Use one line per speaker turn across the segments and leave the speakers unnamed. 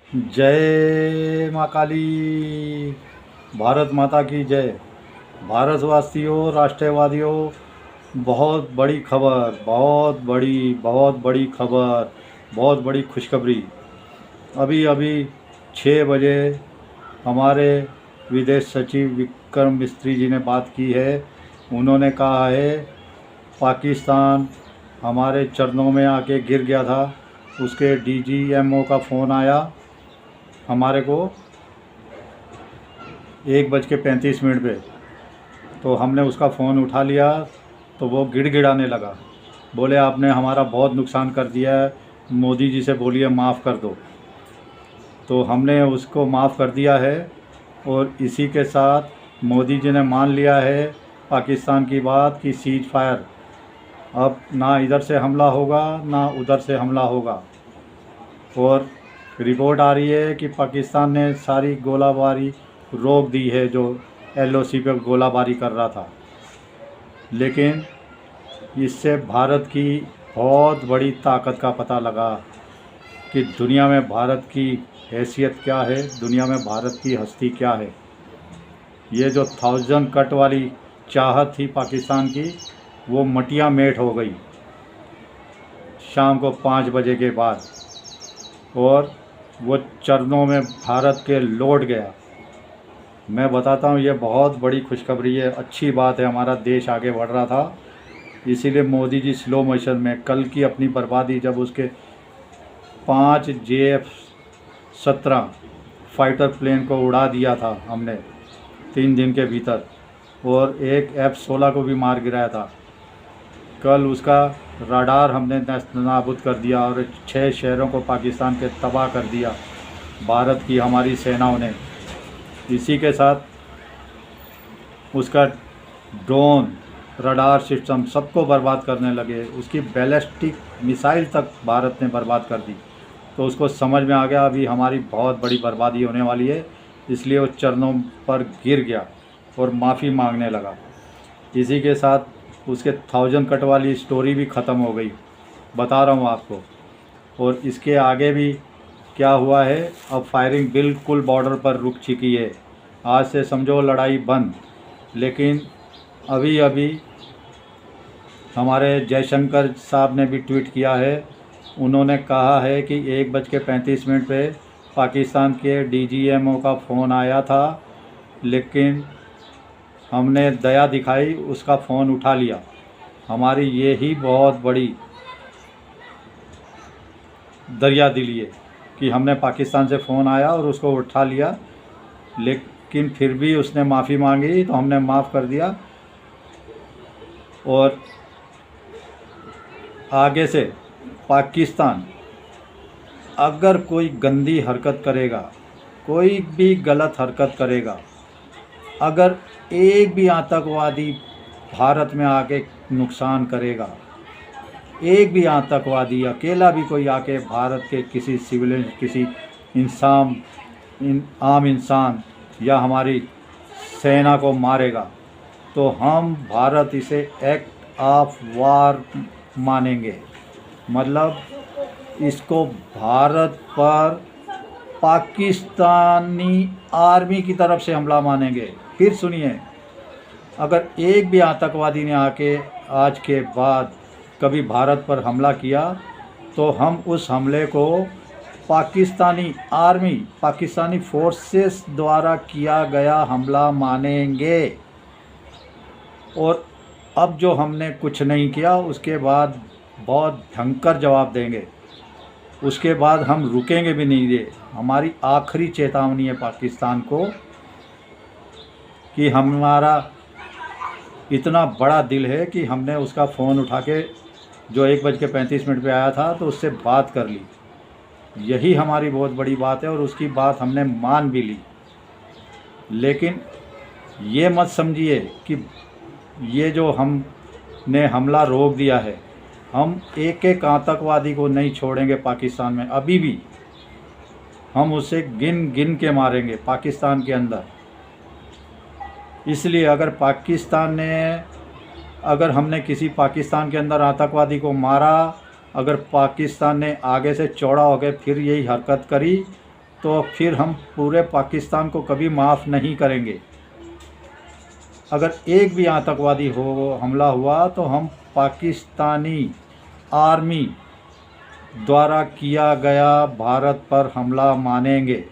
जय माँ काली। भारत माता की जय। भारतवासियों, राष्ट्रवादियों, बहुत बड़ी खबर, बहुत बड़ी खबर, बहुत बड़ी खुशखबरी। अभी अभी 6 बजे हमारे विदेश सचिव विक्रम मिस्त्री जी ने बात की है। उन्होंने कहा है पाकिस्तान हमारे चरणों में आके गिर गया था। उसके डीजीएमओ का फ़ोन आया हमारे को 1:35 पे। तो हमने उसका फ़ोन उठा लिया तो वो गिड़गिड़ाने लगा। बोले आपने हमारा बहुत नुकसान कर दिया है, मोदी जी से बोलिए माफ़ कर दो। तो हमने उसको माफ़ कर दिया है और इसी के साथ मोदी जी ने मान लिया है पाकिस्तान की बात कि सीज फायर, अब ना इधर से हमला होगा ना उधर से हमला होगा। और रिपोर्ट आ रही है कि पाकिस्तान ने सारी गोलाबारी रोक दी है जो एलओसी पे गोलाबारी कर रहा था। लेकिन इससे भारत की बहुत बड़ी ताकत का पता लगा कि दुनिया में भारत की हैसियत क्या है, दुनिया में भारत की हस्ती क्या है। ये जो 1000 कट वाली चाहत थी पाकिस्तान की, वो मटिया मेट हो गई शाम को 5 बजे के बाद, और वो चरणों में भारत के लौट गया। मैं बताता हूँ, ये बहुत बड़ी खुशखबरी है, अच्छी बात है। हमारा देश आगे बढ़ रहा था, इसीलिए मोदी जी स्लो मोशन में कल की अपनी बर्बादी, जब उसके 5 JF-17 फाइटर प्लेन को उड़ा दिया था हमने 3 दिन के भीतर, और एक F-16 को भी मार गिराया था। कल उसका राडार हमने नाबूद कर दिया और 6 शहरों को पाकिस्तान के तबाह कर दिया भारत की हमारी सेनाओं ने। इसी के साथ उसका ड्रोन, रडार सिस्टम सबको बर्बाद करने लगे। उसकी बैलिस्टिक मिसाइल तक भारत ने बर्बाद कर दी। तो उसको समझ में आ गया अभी हमारी बहुत बड़ी बर्बादी होने वाली है, इसलिए वो चरणों पर गिर गया और माफ़ी मांगने लगा। इसी के साथ उसके 1000 कट वाली स्टोरी भी ख़त्म हो गई, बता रहा हूँ आपको। और इसके आगे भी क्या हुआ है, अब फायरिंग बिल्कुल बॉर्डर पर रुक चुकी है। आज से समझो लड़ाई बंद। लेकिन अभी अभी हमारे जयशंकर साहब ने भी ट्वीट किया है। उन्होंने कहा है कि 1:35 पे पाकिस्तान के डीजीएमओ का फ़ोन आया था, लेकिन हमने दया दिखाई, उसका फ़ोन उठा लिया। हमारी ये ही बहुत बड़ी दरिया दिली है कि हमने पाकिस्तान से फ़ोन आया और उसको उठा लिया, लेकिन फिर भी उसने माफ़ी मांगी तो हमने माफ़ कर दिया। और आगे से पाकिस्तान अगर कोई गंदी हरकत करेगा, कोई भी गलत हरकत करेगा, अगर एक भी आतंकवादी भारत में आके नुकसान करेगा, एक भी आतंकवादी अकेला भी कोई आके भारत के किसी सिविलियन, किसी आम इंसान या हमारी सेना को मारेगा, तो हम भारत इसे एक्ट ऑफ वार मानेंगे। मतलब इसको भारत पर पाकिस्तानी आर्मी की तरफ से हमला मानेंगे। फिर सुनिए, अगर एक भी आतंकवादी ने आके आज के बाद कभी भारत पर हमला किया, तो हम उस हमले को पाकिस्तानी आर्मी, पाकिस्तानी फोर्सेस द्वारा किया गया हमला मानेंगे। और अब जो हमने कुछ नहीं किया, उसके बाद बहुत भयंकर जवाब देंगे। उसके बाद हम रुकेंगे भी नहीं। ये हमारी आखिरी चेतावनी है पाकिस्तान को कि हमारा इतना बड़ा दिल है कि हमने उसका फ़ोन उठा के, जो 1:35 पे आया था, तो उससे बात कर ली। यही हमारी बहुत बड़ी बात है और उसकी बात हमने मान भी ली। लेकिन ये मत समझिए कि ये जो हमने हमला रोक दिया है, हम एक एक आतंकवादी को नहीं छोड़ेंगे पाकिस्तान में। अभी भी हम उसे गिन गिन के मारेंगे पाकिस्तान के अंदर। इसलिए अगर हमने किसी पाकिस्तान के अंदर आतंकवादी को मारा, अगर पाकिस्तान ने आगे से चौड़ा हो गए फिर यही हरकत करी, तो फिर हम पूरे पाकिस्तान को कभी माफ़ नहीं करेंगे। अगर एक भी आतंकवादी हमला हुआ तो हम पाकिस्तानी आर्मी द्वारा किया गया भारत पर हमला मानेंगे।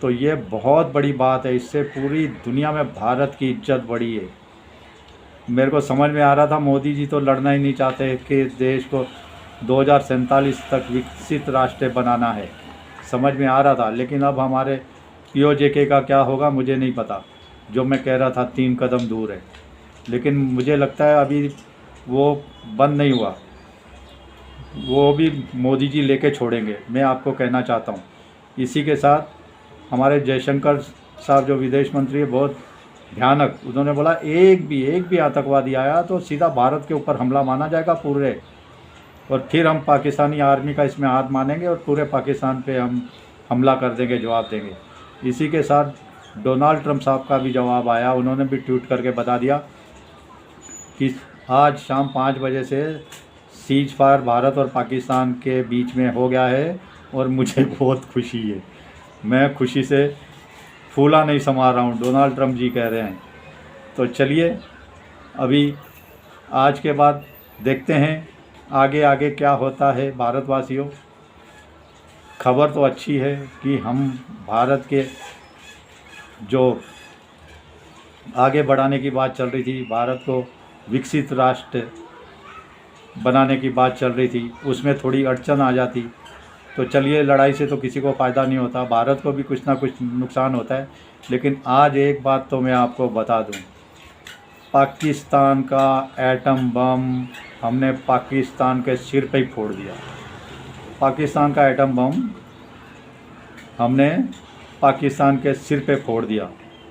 तो ये बहुत बड़ी बात है, इससे पूरी दुनिया में भारत की इज्जत बढ़ी है। मेरे को समझ में आ रहा था मोदी जी तो लड़ना ही नहीं चाहते कि देश को 2047 तक विकसित राष्ट्र बनाना है, समझ में आ रहा था। लेकिन अब हमारे पीओजेके का क्या होगा मुझे नहीं पता। जो मैं कह रहा था 3 कदम दूर है, लेकिन मुझे लगता है अभी वो बंद नहीं हुआ, वो भी मोदी जी लेके छोड़ेंगे, मैं आपको कहना चाहता हूँ। इसी के साथ हमारे जयशंकर साहब जो विदेश मंत्री है, बहुत भयानक, उन्होंने बोला एक भी आतंकवादी आया तो सीधा भारत के ऊपर हमला माना जाएगा पूरे, और फिर हम पाकिस्तानी आर्मी का इसमें हाथ मानेंगे और पूरे पाकिस्तान पे हम हमला कर देंगे, जवाब देंगे। इसी के साथ डोनाल्ड ट्रंप साहब का भी जवाब आया, उन्होंने भी ट्वीट करके बता दिया कि आज शाम 5 बजे से सीज फायर भारत और पाकिस्तान के बीच में हो गया है, और मुझे बहुत खुशी है, मैं खुशी से फूला नहीं समा रहा हूँ, डोनाल्ड ट्रंप जी कह रहे हैं। तो चलिए अभी आज के बाद देखते हैं आगे आगे क्या होता है। भारतवासियों, खबर तो अच्छी है कि हम भारत के जो आगे बढ़ाने की बात चल रही थी, भारत को विकसित राष्ट्र बनाने की बात चल रही थी, उसमें थोड़ी अड़चन आ जाती। तो चलिए, लड़ाई से तो किसी को फ़ायदा नहीं होता, भारत को भी कुछ ना कुछ नुकसान होता है। लेकिन आज एक बात तो मैं आपको बता दूं, पाकिस्तान का एटम बम हमने पाकिस्तान के सिर पे ही फोड़ दिया। पाकिस्तान का एटम बम हमने पाकिस्तान के सिर पे फोड़ दिया,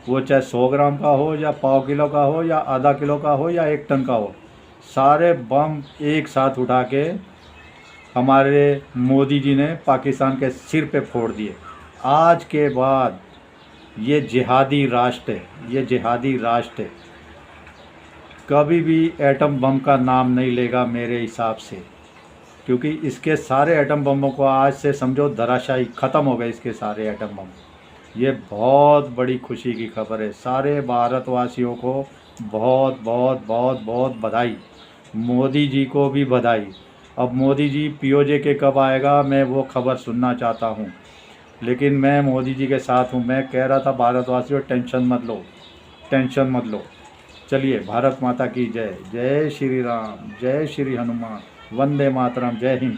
वो चाहे 100 ग्राम का हो या पाव किलो का हो या आधा किलो का हो या 1 टन का हो, सारे बम एक साथ उठा के हमारे मोदी जी ने पाकिस्तान के सिर पे फोड़ दिए। आज के बाद ये जिहादी राष्ट्र है, ये जिहादी राष्ट्र है, कभी भी एटम बम का नाम नहीं लेगा मेरे हिसाब से, क्योंकि इसके सारे एटम बमों को आज से समझो धराशायी ख़त्म हो गए इसके सारे एटम बम। ये बहुत बड़ी खुशी की खबर है, सारे भारतवासियों को बहुत बहुत बहुत बहुत बधाई, मोदी जी को भी बधाई। अब मोदी जी पीओजेके कब आएगा मैं वो खबर सुनना चाहता हूँ, लेकिन मैं मोदी जी के साथ हूँ। मैं कह रहा था भारतवासियों, टेंशन मत लो, टेंशन मत लो। चलिए, भारत माता की जय, जय श्री राम, जय श्री हनुमान, वंदे मातरम, जय हिंद।